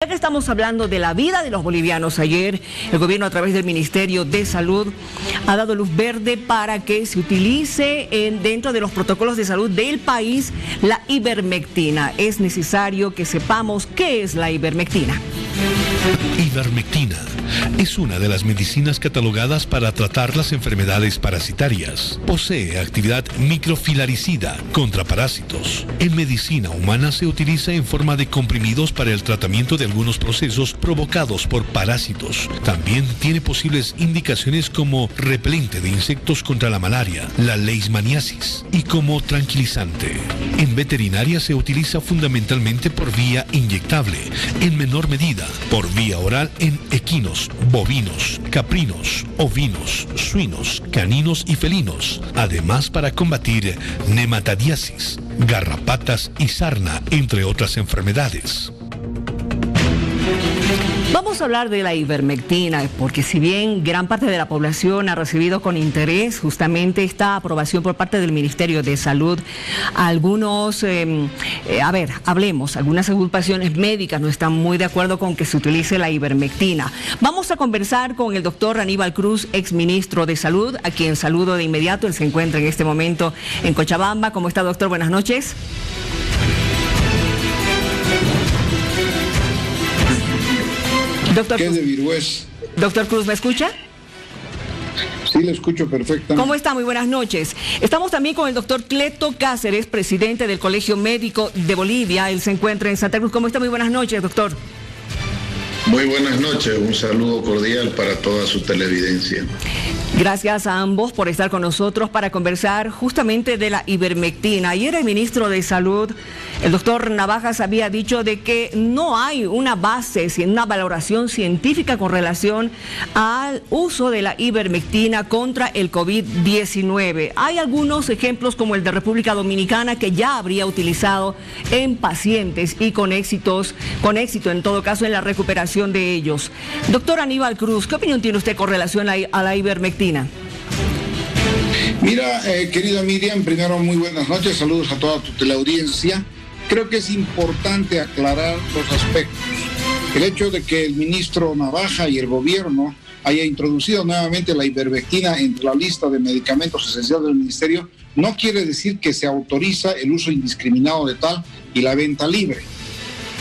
Ya que estamos hablando de la vida de los bolivianos, ayer el gobierno a través del Ministerio de Salud ha dado luz verde para que se utilice dentro de los protocolos de salud del país la ivermectina. Es necesario que sepamos qué es la ivermectina. Ivermectina es una de las medicinas catalogadas para tratar las enfermedades parasitarias. Posee actividad microfilaricida contra parásitos. En medicina humana se utiliza en forma de comprimidos para el tratamiento de algunos procesos provocados por parásitos. También tiene posibles indicaciones como repelente de insectos contra la malaria, la leishmaniasis y como tranquilizante. En veterinaria se utiliza fundamentalmente por vía inyectable, en menor medida por vía oral en equinos, bovinos, caprinos, ovinos, suinos, caninos y felinos, además para combatir nematodiasis, garrapatas y sarna, entre otras enfermedades. Vamos a hablar de la ivermectina, porque si bien gran parte de la población ha recibido con interés justamente esta aprobación por parte del Ministerio de Salud, algunos, algunas agrupaciones médicas no están muy de acuerdo con que se utilice la ivermectina. Vamos a conversar con el doctor Aníbal Cruz, exministro de Salud, a quien saludo de inmediato. Él se encuentra en este momento en Cochabamba. ¿Cómo está, doctor? Buenas noches. Doctor Cruz, ¿me escucha? Sí, le escucho perfectamente. ¿Cómo está? Muy buenas noches. Estamos también con el doctor Cleto Cáceres, presidente del Colegio Médico de Bolivia. Él se encuentra en Santa Cruz. ¿Cómo está? Muy buenas noches, doctor. Muy buenas noches, un saludo cordial para toda su televidencia. Gracias a ambos por estar con nosotros para conversar justamente de la ivermectina. Ayer el ministro de Salud, el doctor Navajas, había dicho de que no hay una base, una valoración científica con relación al uso de la ivermectina contra el COVID-19. Hay algunos ejemplos como el de República Dominicana que ya habría utilizado en pacientes y con éxito en todo caso en la recuperación de ellos. Doctor Aníbal Cruz, ¿qué opinión tiene usted con relación a la ivermectina? Mira, querida Miriam, primero muy buenas noches, saludos a toda tu teleaudiencia. Creo que es importante aclarar los aspectos. El hecho de que el ministro Navaja y el gobierno haya introducido nuevamente la ivermectina entre la lista de medicamentos esenciales del ministerio no quiere decir que se autoriza el uso indiscriminado de tal y la venta libre.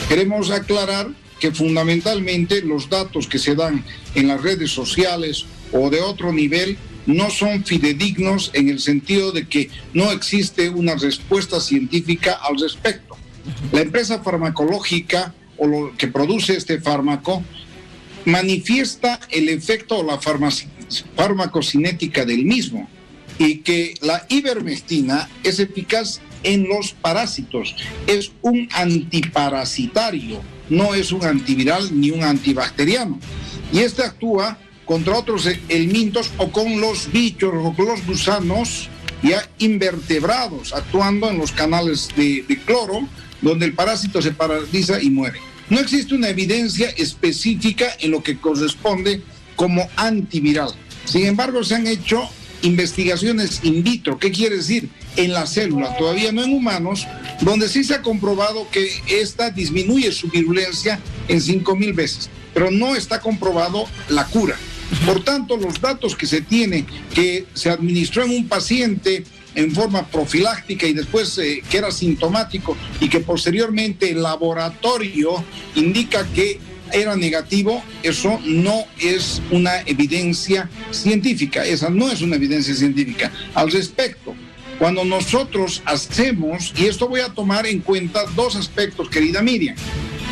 Queremos aclarar que fundamentalmente los datos que se dan en las redes sociales o de otro nivel no son fidedignos en el sentido de que no existe una respuesta científica al respecto. La empresa farmacológica o lo que produce este fármaco manifiesta el efecto o la farmacocinética del mismo y que la ivermectina es eficaz en los parásitos, es un antiparasitario, no es un antiviral ni un antibacteriano. Y este actúa contra otros helmintos o con los bichos o con los gusanos ya invertebrados, actuando en los canales de cloro, donde el parásito se paraliza y muere. No existe una evidencia específica en lo que corresponde como antiviral. Sin embargo, se han hecho investigaciones in vitro. ¿Qué quiere decir? En la célula, todavía no en humanos, donde sí se ha comprobado que esta disminuye su virulencia en 5,000 veces, pero no está comprobado la cura. Por tanto, los datos que se tiene que se administró en un paciente en forma profiláctica y después que era sintomático y que posteriormente el laboratorio indica que era negativo, eso no es una evidencia científica, esa no es una evidencia científica. Al respecto, cuando nosotros hacemos, y esto voy a tomar en cuenta dos aspectos, querida Miriam,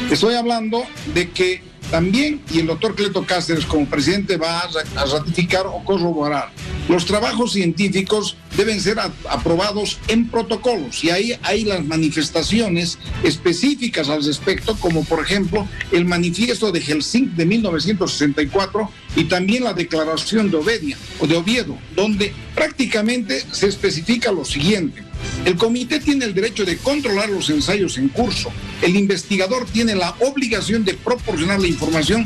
estoy hablando de que también, y el doctor Cleto Cáceres como presidente va a ratificar o corroborar, los trabajos científicos deben ser aprobados en protocolos y ahí hay las manifestaciones específicas al respecto, como por ejemplo el manifiesto de Helsinki de 1964 y también la declaración de Oviedo, donde prácticamente se especifica lo siguiente: el comité tiene el derecho de controlar los ensayos en curso. El investigador tiene la obligación de proporcionar la información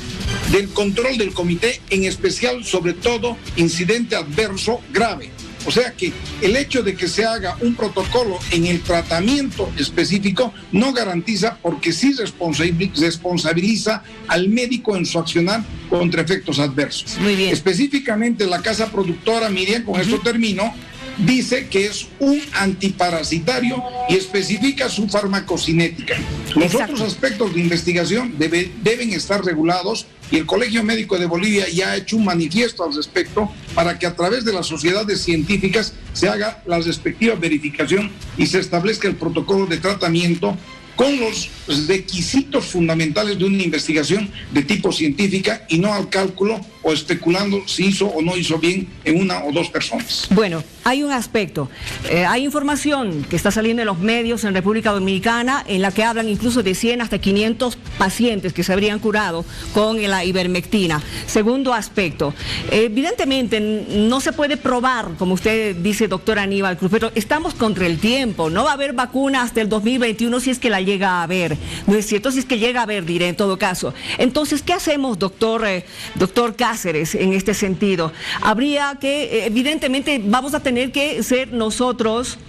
del control del comité, en especial sobre todo incidente adverso grave. O sea que el hecho de que se haga un protocolo en el tratamiento específico no garantiza, porque sí responsabiliza al médico en su accionar contra efectos adversos. Muy bien. Específicamente la casa productora, Miriam, con esto termino, dice que es un antiparasitario y especifica su farmacocinética. Los otros aspectos de investigación deben estar regulados, y el Colegio Médico de Bolivia ya ha hecho un manifiesto al respecto para que a través de las sociedades científicas se haga la respectiva verificación y se establezca el protocolo de tratamiento con los requisitos fundamentales de una investigación de tipo científica, y no al cálculo o especulando si hizo o no hizo bien en una o dos personas. Bueno, hay un aspecto, hay información que está saliendo en los medios en República Dominicana en la que hablan incluso de 100 hasta 500 pacientes que se habrían curado con la ivermectina. Segundo aspecto, evidentemente no se puede probar, como usted dice, doctor Aníbal Cruz, pero estamos contra el tiempo, no va a haber vacuna hasta el 2021 si es que la llega a haber, ¿no es cierto? Si es que llega a haber, diré en todo caso. Entonces, ¿qué hacemos, doctor Cáceres, en este sentido? Habría que, evidentemente, vamos a tener que ser nosotros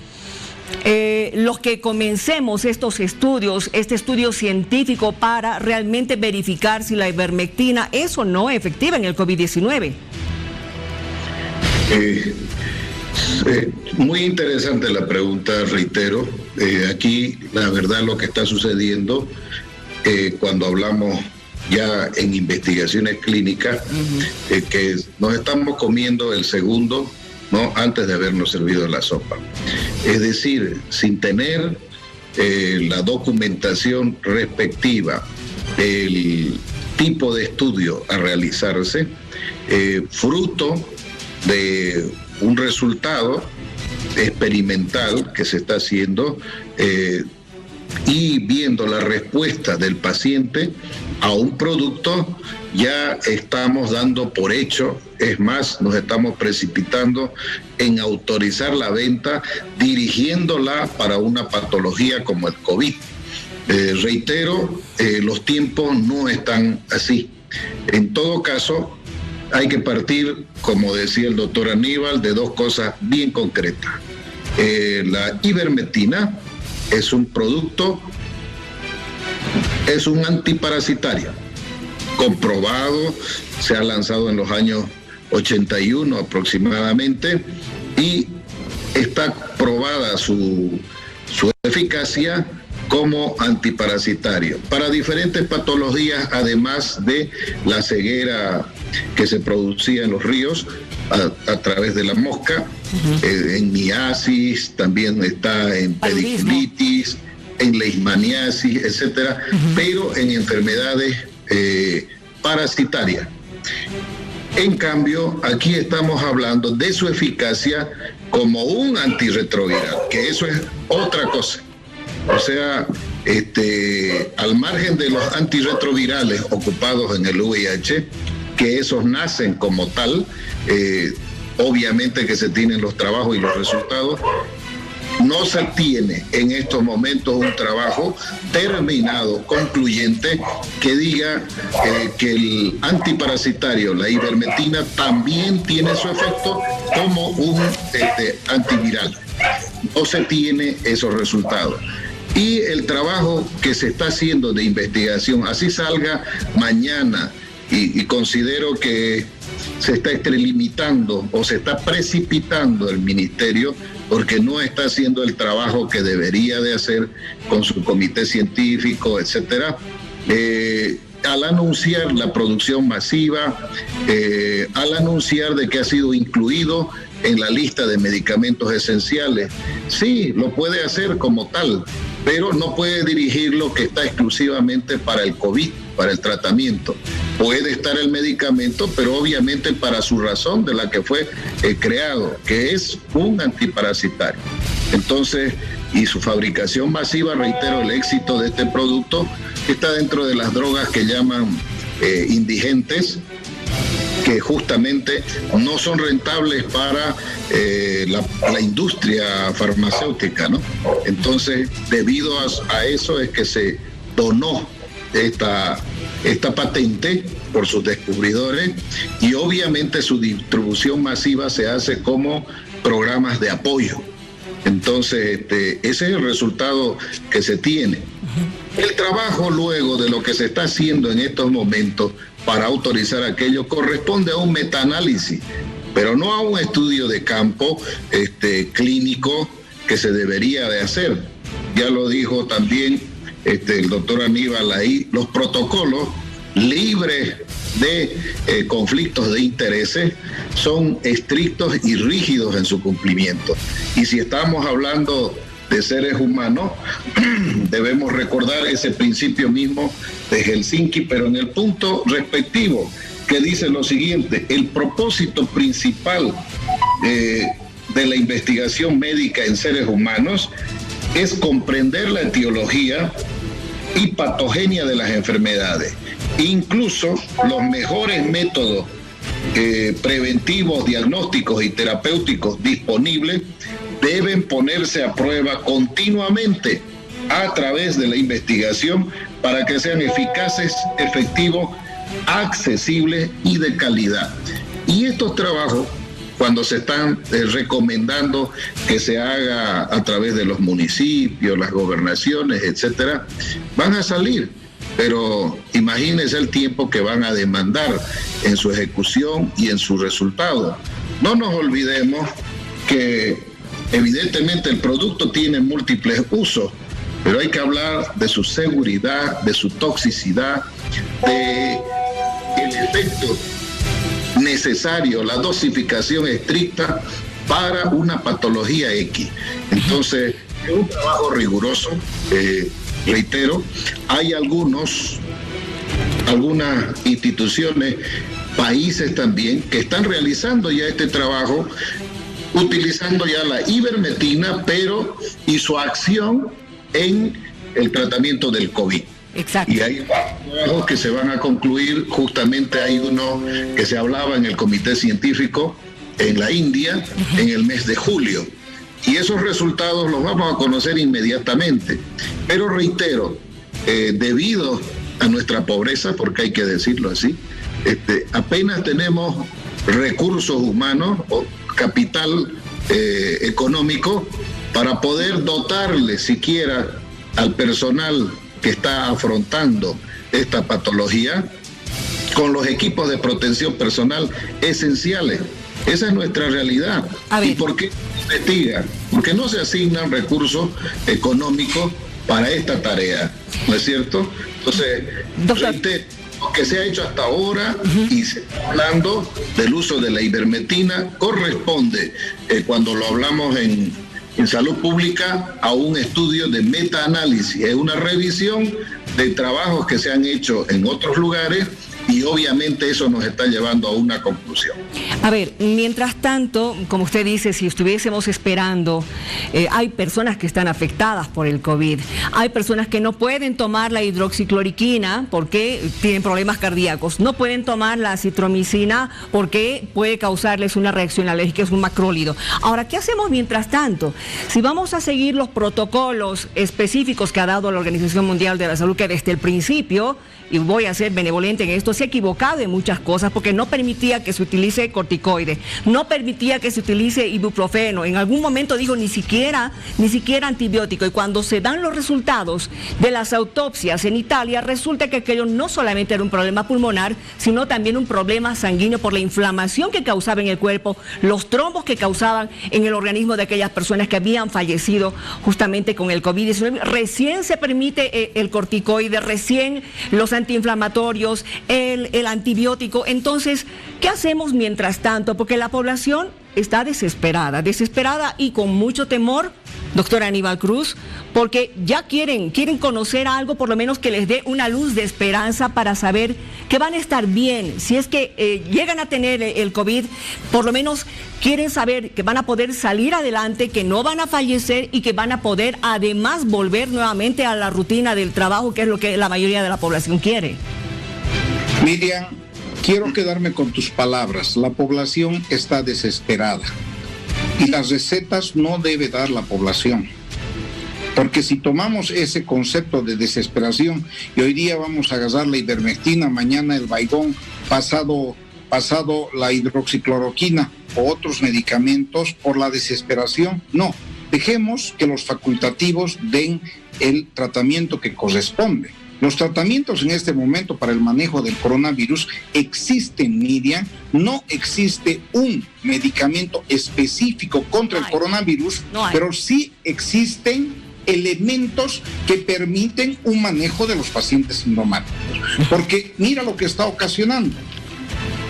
los que comencemos estos estudios, este estudio científico para realmente verificar si la ivermectina es o no efectiva en el COVID-19. Muy interesante la pregunta, reitero. Aquí, la verdad, lo que está sucediendo cuando hablamos ya en investigaciones clínicas, que nos estamos comiendo el segundo, ¿no?, antes de habernos servido la sopa. Es decir, sin tener la documentación respectiva, el tipo de estudio a realizarse, fruto de un resultado experimental que se está haciendo, y viendo la respuesta del paciente a un producto, ya estamos dando por hecho, es más, nos estamos precipitando en autorizar la venta, dirigiéndola para una patología como el COVID. Reitero, los tiempos no están así. En todo caso, hay que partir, como decía el doctor Aníbal, de dos cosas bien concretas. La ivermectina es un producto, es un antiparasitario, comprobado, se ha lanzado en los años 81 aproximadamente, y está probada su eficacia como antiparasitario para diferentes patologías, además de la ceguera que se producía en los ríos a través de la mosca, en miasis, también está en pediculitis, en leishmaniasis, etcétera, pero en enfermedades parasitarias. En cambio, aquí estamos hablando de su eficacia como un antirretroviral, que eso es otra cosa. O sea, al margen de los antirretrovirales ocupados en el VIH, que esos nacen como tal, obviamente que se tienen los trabajos y los resultados, no se tiene en estos momentos un trabajo terminado, concluyente, que diga que el antiparasitario, la ivermectina, también tiene su efecto como un antiviral. No se tiene esos resultados. Y el trabajo que se está haciendo de investigación, así salga mañana, y considero que se está extralimitando o se está precipitando el ministerio, porque no está haciendo el trabajo que debería de hacer con su comité científico, etcétera. Al anunciar la producción masiva, al anunciar de que ha sido incluido en la lista de medicamentos esenciales, sí, lo puede hacer como tal, pero no puede dirigir lo que está exclusivamente para el COVID, para el tratamiento. Puede estar el medicamento, pero obviamente para su razón de la que fue creado, que es un antiparasitario. Entonces, y su fabricación masiva, reitero, el éxito de este producto está dentro de las drogas que llaman indigentes, que justamente no son rentables para la industria farmacéutica, ¿no? Entonces, debido a eso es que se donó esta patente por sus descubridores y obviamente su distribución masiva se hace como programas de apoyo. Entonces, ese es el resultado que se tiene. El trabajo luego de lo que se está haciendo en estos momentos para autorizar aquello corresponde a un metaanálisis, pero no a un estudio de campo clínico que se debería de hacer. Ya lo dijo también el doctor Aníbal ahí, los protocolos libres de conflictos de intereses son estrictos y rígidos en su cumplimiento. Y si estamos hablando de seres humanos, debemos recordar ese principio mismo de Helsinki, pero en el punto respectivo, que dice lo siguiente: el propósito principal de la investigación médica en seres humanos es comprender la etiología y patogenia de las enfermedades. Incluso los mejores métodos preventivos, diagnósticos y terapéuticos disponibles deben ponerse a prueba continuamente a través de la investigación para que sean eficaces, efectivos, accesibles y de calidad. Y estos trabajos, cuando se están recomendando que se haga a través de los municipios, las gobernaciones, etcétera, van a salir. Pero imagínense el tiempo que van a demandar en su ejecución y en su resultado. No nos olvidemos que evidentemente el producto tiene múltiples usos, pero hay que hablar de su seguridad, de su toxicidad, de el efecto necesario, la dosificación estricta para una patología X. Entonces, es un trabajo riguroso. Reitero, hay algunas instituciones, países también, que están realizando ya este trabajo, utilizando ya la ivermectina, pero y su acción en el tratamiento del COVID. Exacto. Y hay trabajos que se van a concluir, justamente hay uno que se hablaba en el comité científico en la India en el mes de julio. Y esos resultados los vamos a conocer inmediatamente. Pero reitero, debido a nuestra pobreza, porque hay que decirlo así, apenas tenemos recursos humanos o capital económico para poder dotarle siquiera al personal que está afrontando esta patología con los equipos de protección personal esenciales. Esa es nuestra realidad. ¿Y por qué investiga? Porque no se asignan recursos económicos para esta tarea, ¿no es cierto? Entonces, lo que se ha hecho hasta ahora, y se está hablando del uso de la ivermectina, corresponde, cuando lo hablamos en salud pública, a un estudio de metaanálisis, es una revisión de trabajos que se han hecho en otros lugares, y obviamente eso nos está llevando a una conclusión. A ver, mientras tanto, como usted dice, si estuviésemos esperando, hay personas que están afectadas por el COVID, hay personas que no pueden tomar la hidroxicloroquina porque tienen problemas cardíacos, no pueden tomar la acitromicina porque puede causarles una reacción alérgica, es un macrólido. Ahora, ¿qué hacemos mientras tanto? Si vamos a seguir los protocolos específicos que ha dado la Organización Mundial de la Salud, que desde el principio, y voy a ser benevolente en esto, se ha equivocado en muchas cosas porque no permitía que se utilice corticoide, no permitía que se utilice ibuprofeno, en algún momento dijo ni siquiera antibiótico, y cuando se dan los resultados de las autopsias en Italia, resulta que aquello no solamente era un problema pulmonar, sino también un problema sanguíneo por la inflamación que causaba en el cuerpo, los trombos que causaban en el organismo de aquellas personas que habían fallecido justamente con el COVID-19. Recién se permite el corticoide, recién los antiinflamatorios, el antibiótico. Entonces, ¿qué hacemos mientras tanto? Porque la población está desesperada y con mucho temor, doctor Aníbal Cruz, porque ya quieren conocer algo, por lo menos que les dé una luz de esperanza para saber que van a estar bien. Si es que llegan a tener el COVID, por lo menos quieren saber que van a poder salir adelante, que no van a fallecer y que van a poder además volver nuevamente a la rutina del trabajo, que es lo que la mayoría de la población quiere. Miriam, quiero quedarme con tus palabras. La población está desesperada y las recetas no debe dar la población. Porque si tomamos ese concepto de desesperación y hoy día vamos a agarrar la ivermectina, mañana el Baigón, pasado la hidroxicloroquina o otros medicamentos por la desesperación, no. Dejemos que los facultativos den el tratamiento que corresponde. Los tratamientos en este momento para el manejo del coronavirus existen, Miriam. No existe un medicamento específico contra el coronavirus, pero sí existen elementos que permiten un manejo de los pacientes sintomáticos. Porque mira lo que está ocasionando.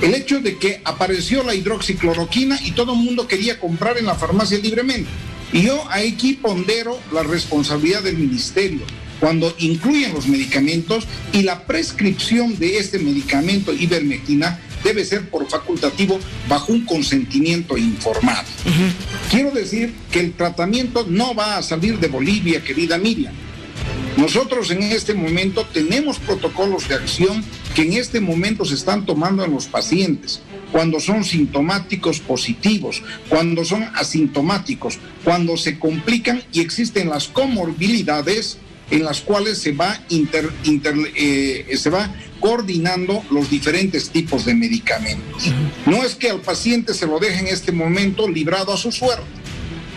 El hecho de que apareció la hidroxicloroquina y todo el mundo quería comprar en la farmacia libremente. Y yo aquí pondero la responsabilidad del ministerio cuando incluyen los medicamentos, y la prescripción de este medicamento ivermectina debe ser por facultativo bajo un consentimiento informado. Quiero decir que el tratamiento no va a salir de Bolivia, querida Miriam. Nosotros en este momento tenemos protocolos de acción que en este momento se están tomando en los pacientes, cuando son sintomáticos positivos, cuando son asintomáticos, cuando se complican y existen las comorbilidades en las cuales se va coordinando los diferentes tipos de medicamentos. No es que al paciente se lo deje en este momento librado a su suerte.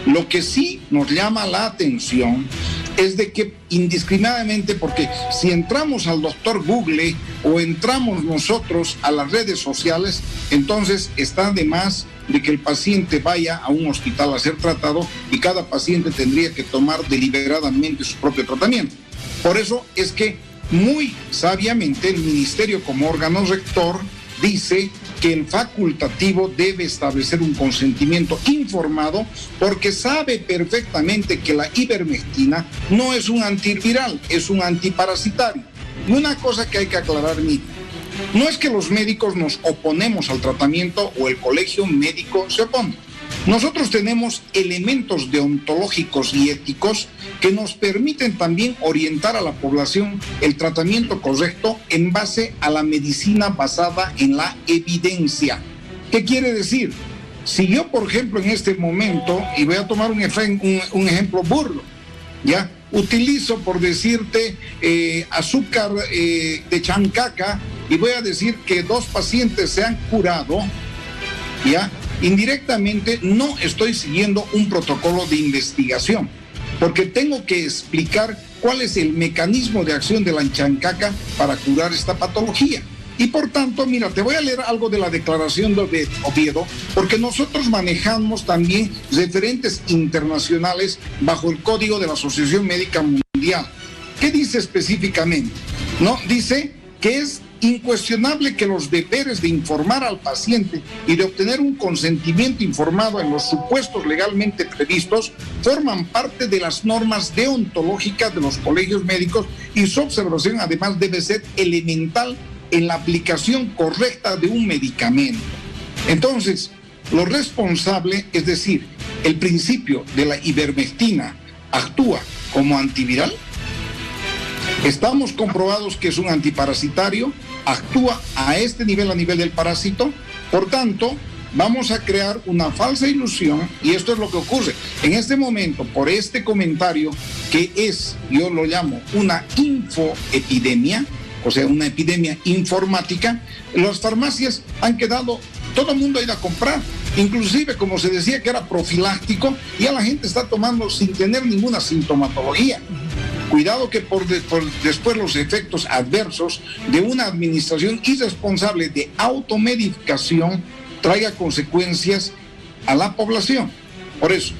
Lo que sí nos llama la atención es de que indiscriminadamente, porque si entramos al doctor Google o entramos nosotros a las redes sociales, entonces está de más de que el paciente vaya a un hospital a ser tratado y cada paciente tendría que tomar deliberadamente su propio tratamiento. Por eso es que muy sabiamente el ministerio como órgano rector dice que el facultativo debe establecer un consentimiento informado porque sabe perfectamente que la ivermectina no es un antiviral, es un antiparasitario. Y una cosa que hay que aclarar, no es que los médicos nos oponemos al tratamiento o el colegio médico se opone. Nosotros tenemos elementos deontológicos y éticos que nos permiten también orientar a la población el tratamiento correcto en base a la medicina basada en la evidencia. ¿Qué quiere decir? Si yo, por ejemplo, en este momento, y voy a tomar un ejemplo burdo, ¿ya? Utilizo, por decirte, azúcar de chancaca y voy a decir que 2 pacientes se han curado, ¿ya? Indirectamente no estoy siguiendo un protocolo de investigación, porque tengo que explicar cuál es el mecanismo de acción de la chancaca para curar esta patología. Y por tanto, mira, te voy a leer algo de la declaración de Oviedo, porque nosotros manejamos también referentes internacionales bajo el código de la Asociación Médica Mundial. ¿Qué dice específicamente? ¿No? Dice que es incuestionable que los deberes de informar al paciente y de obtener un consentimiento informado en los supuestos legalmente previstos forman parte de las normas deontológicas de los colegios médicos y su observación además debe ser elemental en la aplicación correcta de un medicamento. Entonces, lo responsable, es decir, el principio de la ivermectina actúa como antiviral. Estamos comprobados que es un antiparasitario, actúa a este nivel, a nivel del parásito. Por tanto, vamos a crear una falsa ilusión y esto es lo que ocurre. En este momento, por este comentario que es, yo lo llamo una infoepidemia, o sea, una epidemia informática, las farmacias han quedado, todo el mundo ha ido a comprar. Inclusive, como se decía que era profiláctico, ya la gente está tomando sin tener ninguna sintomatología. Cuidado que después los efectos adversos de una administración irresponsable de automedicación traiga consecuencias a la población. Por eso,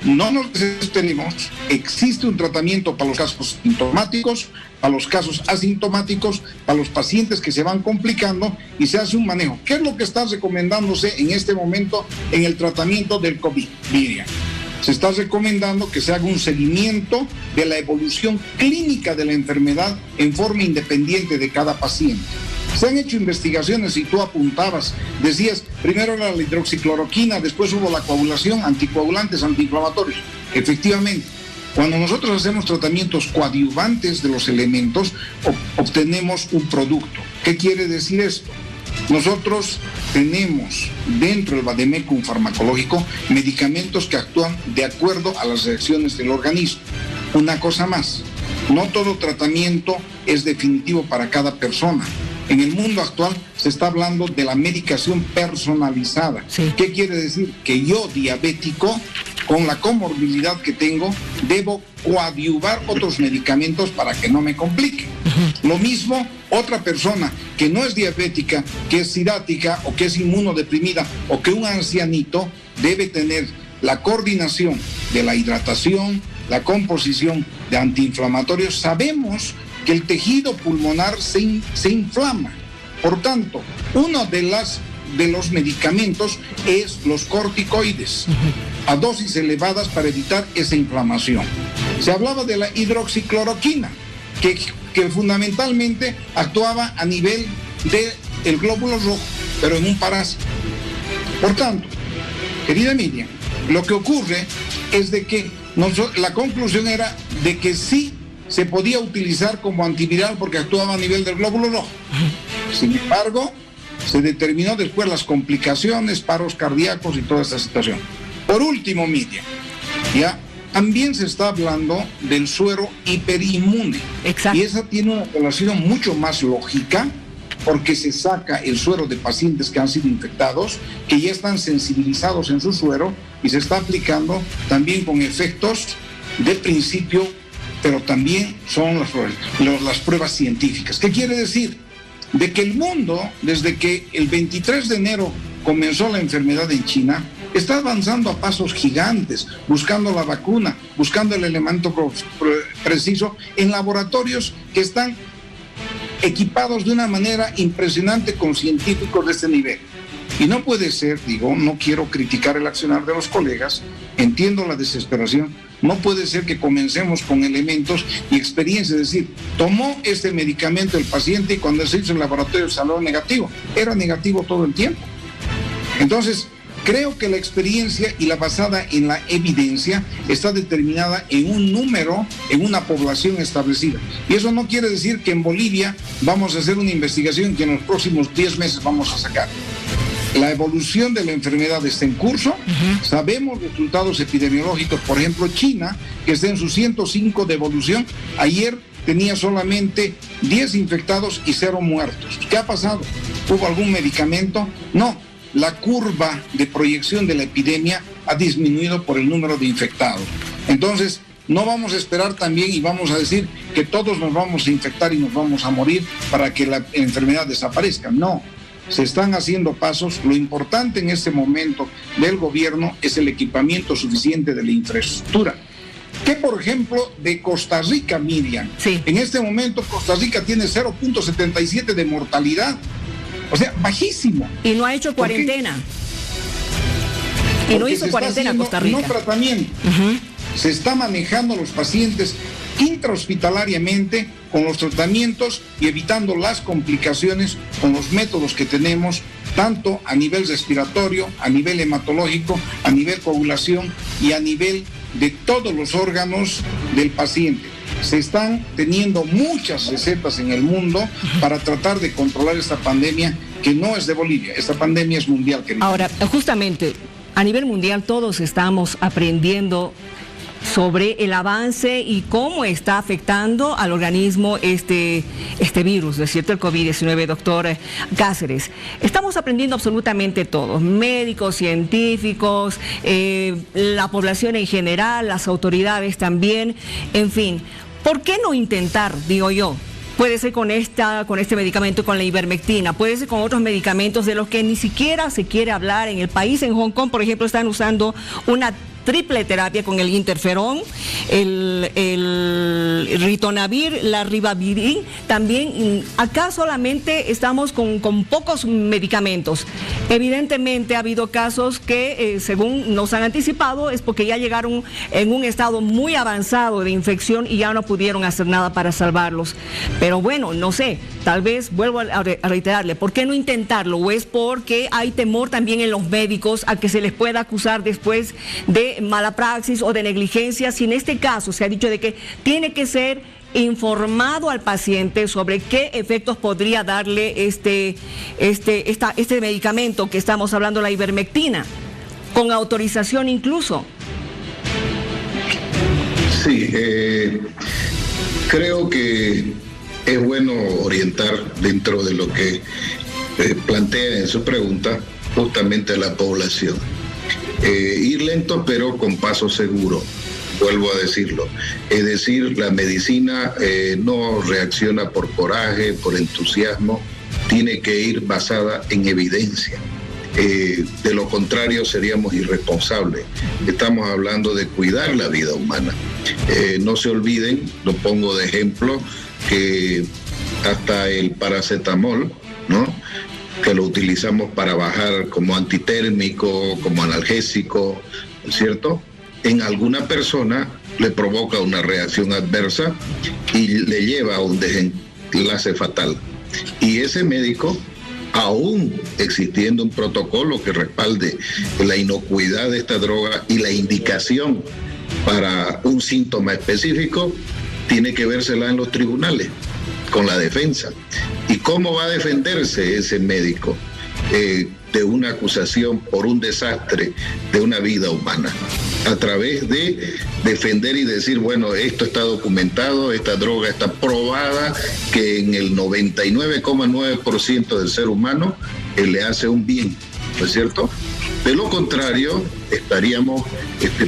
no nos desesperemos, existe un tratamiento para los casos sintomáticos, para los casos asintomáticos, para los pacientes que se van complicando y se hace un manejo. ¿Qué es lo que está recomendándose en este momento en el tratamiento del COVID, Miriam? Se está recomendando que se haga un seguimiento de la evolución clínica de la enfermedad en forma independiente de cada paciente. Se han hecho investigaciones y tú apuntabas, decías, primero era la hidroxicloroquina, después hubo la coagulación, anticoagulantes, antiinflamatorios. Efectivamente, cuando nosotros hacemos tratamientos coadyuvantes de los elementos, obtenemos un producto. ¿Qué quiere decir esto? Nosotros tenemos dentro del vademecum farmacológico medicamentos que actúan de acuerdo a las reacciones del organismo. Una cosa más, no todo tratamiento es definitivo para cada persona. En el mundo actual se está hablando de la medicación personalizada. Sí. ¿Qué quiere decir? Que yo, diabético, con la comorbilidad que tengo, debo coadyuvar otros medicamentos para que no me complique. Lo mismo, otra persona que no es diabética, que es cidática o que es inmunodeprimida o que un ancianito, debe tener la coordinación de la hidratación, la composición de antiinflamatorios. Sabemos que el tejido pulmonar se inflama. Por tanto, uno de los medicamentos es los corticoides, a dosis elevadas para evitar esa inflamación. Se hablaba de la hidroxicloroquina, que fundamentalmente actuaba a nivel del glóbulo rojo, pero en un parásito. Por tanto, querida Miriam, lo que ocurre es de que la conclusión era de que sí se podía utilizar como antiviral porque actuaba a nivel del glóbulo rojo. Sin embargo, se determinó después las complicaciones, paros cardíacos y toda esta situación. Por último, Miriam, ya también se está hablando del suero hiperinmune. Exacto. Y esa tiene una relación mucho más lógica, porque se saca el suero de pacientes que han sido infectados, que ya están sensibilizados en su suero, y se está aplicando también con efectos de principio, pero también son las pruebas científicas. ¿Qué quiere decir? De que el mundo, desde que el 23 de enero comenzó la enfermedad en China, está avanzando a pasos gigantes, buscando la vacuna, buscando el elemento preciso en laboratorios que están equipados de una manera impresionante con científicos de este nivel. Y no puede ser, no quiero criticar el accionar de los colegas, entiendo la desesperación, no puede ser que comencemos con elementos y experiencias, es decir, tomó este medicamento el paciente y cuando se hizo el laboratorio salió negativo, era negativo todo el tiempo. Entonces, creo que la experiencia y la basada en la evidencia está determinada en un número, en una población establecida. Y eso no quiere decir que en Bolivia vamos a hacer una investigación que en los próximos 10 meses vamos a sacar. La evolución de la enfermedad está en curso. Sabemos resultados epidemiológicos. Por ejemplo, China, que está en su 105 de evolución, ayer tenía solamente 10 infectados y 0 muertos. ¿Qué ha pasado? ¿Hubo algún medicamento? No. La curva de proyección de la epidemia ha disminuido por el número de infectados. Entonces, no vamos a esperar también y vamos a decir que todos nos vamos a infectar y nos vamos a morir para que la enfermedad desaparezca. No, se están haciendo pasos. Lo importante en este momento del gobierno es el equipamiento suficiente de la infraestructura. Que, por ejemplo, de Costa Rica, Miriam, sí. En este momento Costa Rica tiene 0.77 de mortalidad. O sea, bajísimo. Y no ha hecho cuarentena. Y no hizo cuarentena Costa Rica. No tratamiento. Se está manejando los pacientes intrahospitalariamente con los tratamientos y evitando las complicaciones con los métodos que tenemos, tanto a nivel respiratorio, a nivel hematológico, a nivel coagulación y a nivel de todos los órganos del paciente. Se están teniendo muchas recetas en el mundo para tratar de controlar esta pandemia que no es de Bolivia, esta pandemia es mundial, querido. Ahora, justamente, a nivel mundial todos estamos aprendiendo sobre el avance y cómo está afectando al organismo este virus, ¿no es cierto? El COVID-19, doctor Cáceres. Estamos aprendiendo absolutamente todos, médicos, científicos, la población en general, las autoridades también, en fin. ¿Por qué no intentar, digo yo? Puede ser con este medicamento, con la ivermectina, puede ser con otros medicamentos de los que ni siquiera se quiere hablar en el país. En Hong Kong, por ejemplo, están usando una triple terapia con el interferón, el ritonavir, la ribavirin. También acá solamente estamos con pocos medicamentos. Evidentemente ha habido casos que, según nos han anticipado, es porque ya llegaron en un estado muy avanzado de infección y ya no pudieron hacer nada para salvarlos. Pero bueno, no sé, tal vez vuelvo a reiterarle, ¿por qué no intentarlo? ¿O es porque hay temor también en los médicos a que se les pueda acusar después de mala praxis o de negligencia? Si en este caso se ha dicho de que tiene que ser informado al paciente sobre qué efectos podría darle este medicamento que estamos hablando, la ivermectina, con autorización incluso. Sí, creo que es bueno orientar dentro de lo que plantea en su pregunta justamente a la población. Ir lento pero con paso seguro, vuelvo a decirlo. Es decir, la medicina no reacciona por coraje, por entusiasmo, tiene que ir basada en evidencia. De lo contrario seríamos irresponsables. Estamos hablando de cuidar la vida humana. No se olviden, lo pongo de ejemplo, que hasta el paracetamol, ¿no?, que lo utilizamos para bajar como antitérmico, como analgésico, ¿cierto?, en alguna persona le provoca una reacción adversa y le lleva a un desenlace fatal. Y ese médico, aún existiendo un protocolo que respalde la inocuidad de esta droga y la indicación para un síntoma específico, tiene que vérsela en los tribunales con la defensa. ¿Y cómo va a defenderse ese médico de una acusación por un desastre de una vida humana? A través de defender y decir, bueno, esto está documentado, esta droga está probada, que en el 99,9% del ser humano le hace un bien, ¿no es cierto? De lo contrario, estaríamos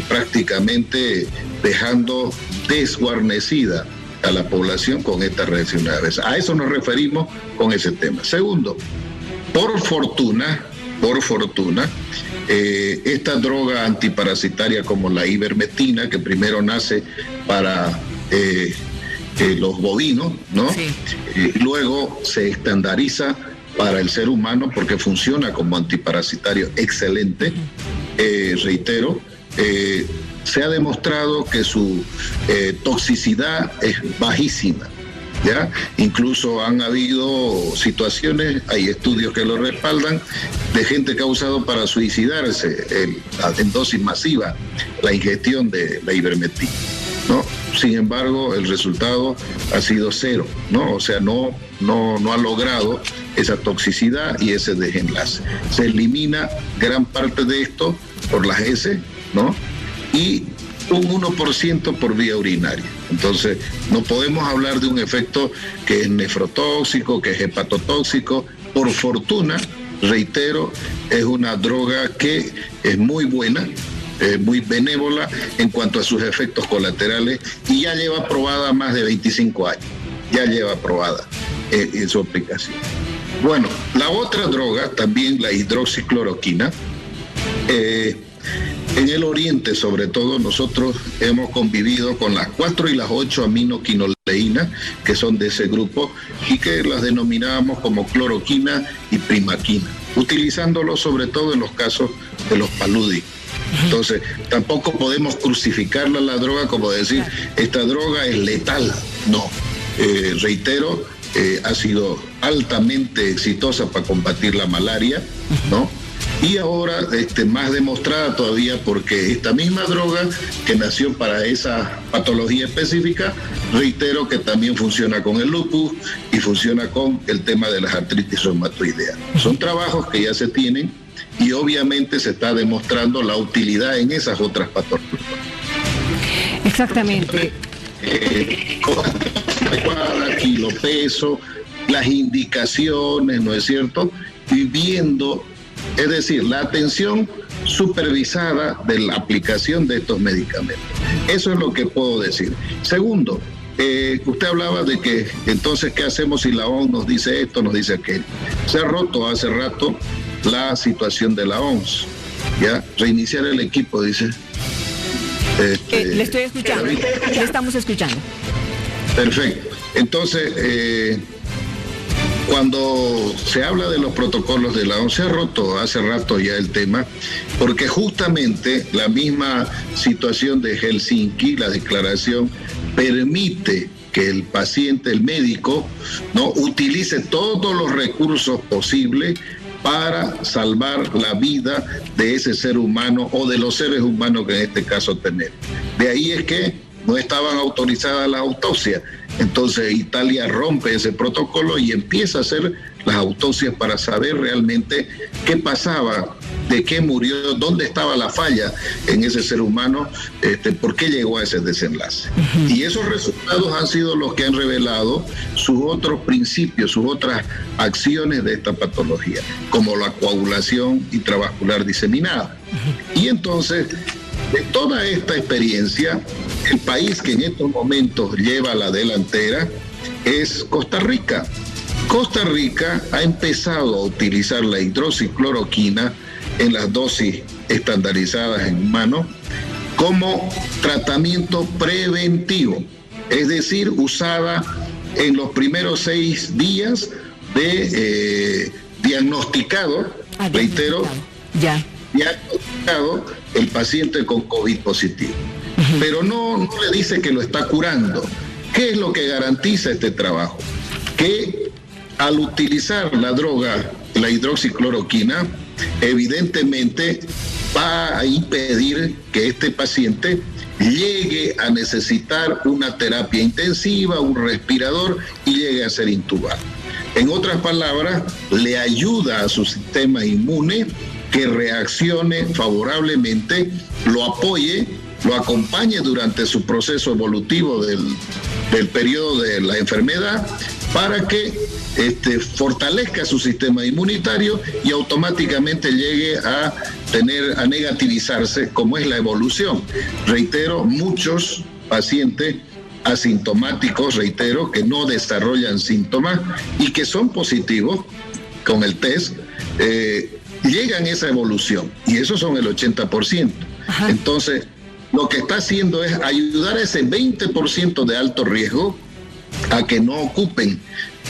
prácticamente dejando desguarnecida a la población con esta reacción adversa. A eso nos referimos con ese tema. Segundo, por fortuna, esta droga antiparasitaria como la ivermectina, que primero nace para los bovinos, ¿no? Sí. Luego se estandariza para el ser humano porque funciona como antiparasitario excelente. Reitero, se ha demostrado que su toxicidad es bajísima, ¿ya? Incluso han habido situaciones, hay estudios que lo respaldan, de gente que ha usado para suicidarse en dosis masiva la ingestión de la ivermectina, ¿no? Sin embargo, el resultado ha sido cero, ¿no? O sea, no ha logrado esa toxicidad y ese desenlace. Se elimina gran parte de esto por las heces, ¿no?, y un 1% por vía urinaria. Entonces, no podemos hablar de un efecto que es nefrotóxico, que es hepatotóxico. Por fortuna, reitero, es una droga que es muy buena, muy benévola en cuanto a sus efectos colaterales y ya lleva aprobada más de 25 años. Ya lleva aprobada en su aplicación. Bueno, la otra droga, también la hidroxicloroquina, en el oriente, sobre todo, nosotros hemos convivido con las 4 y las 8 aminoquinoleínas, que son de ese grupo, y que las denominábamos como cloroquina y primaquina, utilizándolo sobre todo en los casos de los paludismos. Entonces, tampoco podemos crucificarla la droga como decir, esta droga es letal. No, reitero, ha sido altamente exitosa para combatir la malaria, ¿no? Y ahora más demostrada todavía porque esta misma droga que nació para esa patología específica, reitero que también funciona con el lupus y funciona con el tema de las artritis reumatoideas. Son trabajos que ya se tienen y obviamente se está demostrando la utilidad en esas otras patologías. Exactamente. Kilo peso, las indicaciones, ¿no es cierto? Viviendo. Es decir, la atención supervisada de la aplicación de estos medicamentos. Eso es lo que puedo decir. Segundo, usted hablaba de que entonces, ¿qué hacemos si la OMS nos dice esto, nos dice aquello? Se ha roto hace rato la situación de la OMS. ¿Ya? Reiniciar el equipo, dice. Le estoy escuchando, le estamos escuchando. Perfecto. Entonces, cuando se habla de los protocolos de la OMS, se ha roto hace rato ya el tema, porque justamente la misma situación de Helsinki, la declaración, permite que el paciente, el médico, ¿no?, utilice todos los recursos posibles para salvar la vida de ese ser humano o de los seres humanos que en este caso tenemos. De ahí es que no estaban autorizadas las autopsias. Entonces Italia rompe ese protocolo y empieza a hacer las autopsias para saber realmente qué pasaba de qué murió, dónde estaba la falla en ese ser humano, por qué llegó a ese desenlace. Y esos resultados han sido los que han revelado sus otros principios, sus otras acciones de esta patología, como la coagulación intravascular diseminada. Y entonces, de toda esta experiencia, el país que en estos momentos lleva la delantera es Costa Rica. Costa Rica ha empezado a utilizar la hidroxicloroquina en las dosis estandarizadas en humanos como tratamiento preventivo, es decir, usada en los primeros 6 días de diagnosticado, reitero, diagnosticado el paciente con COVID positivo. Pero no le dice que lo está curando. ¿Qué es lo que garantiza este trabajo? Que al utilizar la droga, la hidroxicloroquina, evidentemente va a impedir que este paciente llegue a necesitar una terapia intensiva, un respirador y llegue a ser intubado. En otras palabras, le ayuda a su sistema inmune que reaccione favorablemente, lo apoye, lo acompañe durante su proceso evolutivo del periodo de la enfermedad para que fortalezca su sistema inmunitario y automáticamente llegue a negativizarse, como es la evolución. Reitero, muchos pacientes asintomáticos, reitero, que no desarrollan síntomas y que son positivos con el test, llegan a esa evolución, y esos son el 80%. Ajá. Entonces, lo que está haciendo es ayudar a ese 20% de alto riesgo a que no ocupen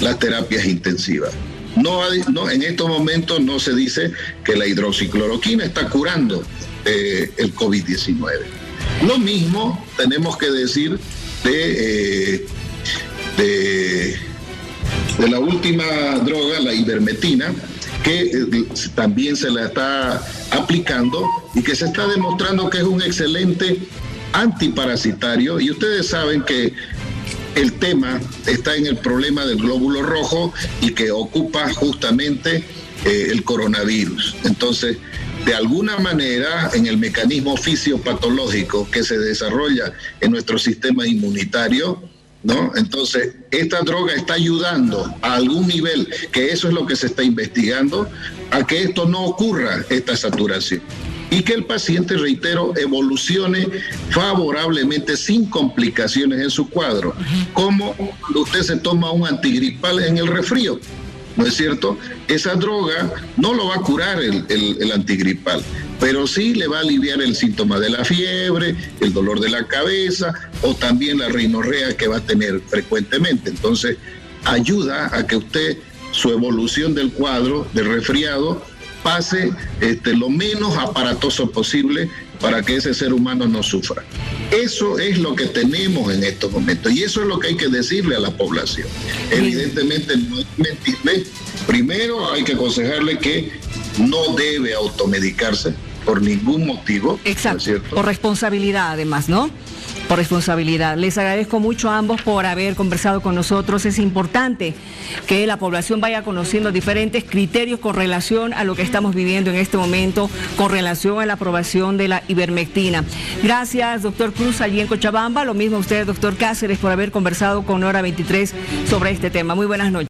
las terapias intensivas. No, en estos momentos no se dice que la hidroxicloroquina está curando el COVID-19. Lo mismo tenemos que decir de la última droga, la ivermectina, que también se la está aplicando y que se está demostrando que es un excelente antiparasitario. Y ustedes saben que el tema está en el problema del glóbulo rojo y que ocupa justamente el coronavirus. Entonces, de alguna manera, en el mecanismo fisiopatológico que se desarrolla en nuestro sistema inmunitario, ¿no? Entonces, esta droga está ayudando a algún nivel, que eso es lo que se está investigando, a que esto no ocurra, esta saturación. Y que el paciente, reitero, evolucione favorablemente sin complicaciones en su cuadro, como cuando usted se toma un antigripal en el resfrío, ¿no es cierto? Esa droga no lo va a curar el antigripal, pero sí le va a aliviar el síntoma de la fiebre, el dolor de la cabeza o también la rinorrea que va a tener frecuentemente. Entonces, ayuda a que usted, su evolución del cuadro de resfriado, pase lo menos aparatoso posible para que ese ser humano no sufra. Eso es lo que tenemos en estos momentos y eso es lo que hay que decirle a la población. Evidentemente no hay que mentirle. Primero hay que aconsejarle que no debe automedicarse por ningún motivo. Exacto, ¿no es cierto? Por responsabilidad además, ¿no? Por responsabilidad. Les agradezco mucho a ambos por haber conversado con nosotros. Es importante que la población vaya conociendo diferentes criterios con relación a lo que estamos viviendo en este momento, con relación a la aprobación de la ivermectina. Gracias, doctor Cruz, allí en Cochabamba. Lo mismo a usted, doctor Cáceres, por haber conversado con Hora 23 sobre este tema. Muy buenas noches.